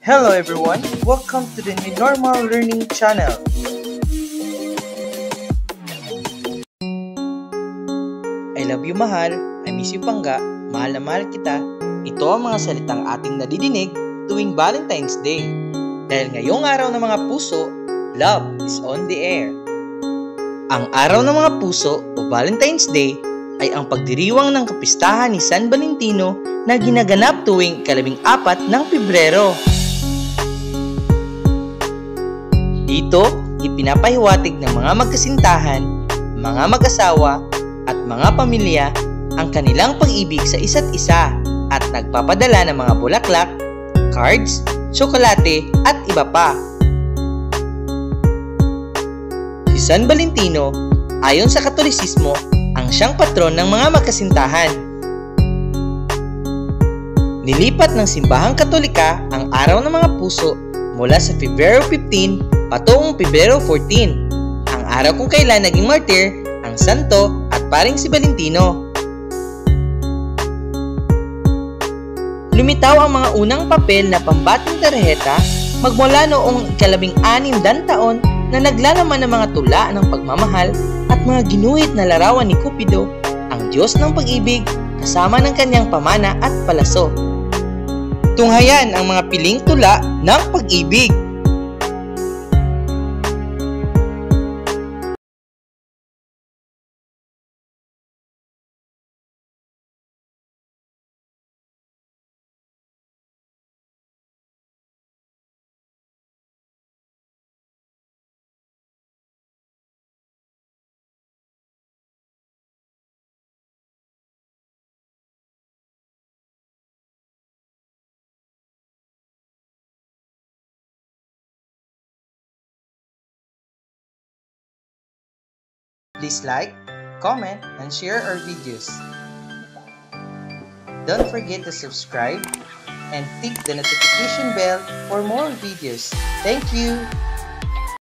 Hello everyone, welcome to the New Normal Learning Channel. I love you mahal, I miss you pangga, mahal na mahal kita. Ito ang mga salitang ating nadidinig tuwing Valentine's Day. Dahil ngayong araw ng mga puso, love is on the air. Ang araw ng mga puso o Valentine's Day ay ang pagdiriwang ng kapistahan ni San Valentino na ginaganap tuwing ika-14 ng Pebrero. Dito, ipinapahiwatig ng mga magkasintahan, mga mag-asawa, at mga pamilya ang kanilang pag-ibig sa isa't isa at nagpapadala ng mga bulaklak, cards, tsokolate at iba pa. Si San Valentino, ayon sa Katolisismo, ang siyang patron ng mga magkasintahan. Nilipat ng simbahang Katolika ang araw ng mga puso mula sa Pebrero 15 patungong Pebrero 14, ang araw kung kailan naging martir ang santo at paring si Valentino. Lumitaw ang mga unang papel na pambating tarheta magmula noong ika-16 taon na naglalaman ng mga tula ng pagmamahal at mga ginuhit na larawan ni Cupido, ang Diyos ng pag-ibig kasama ng kanyang pamana at palaso. Tunghayan ang mga piling tula ng pag-ibig. Please like, comment, and share our videos. Don't forget to subscribe and click the notification bell for more videos. Thank you!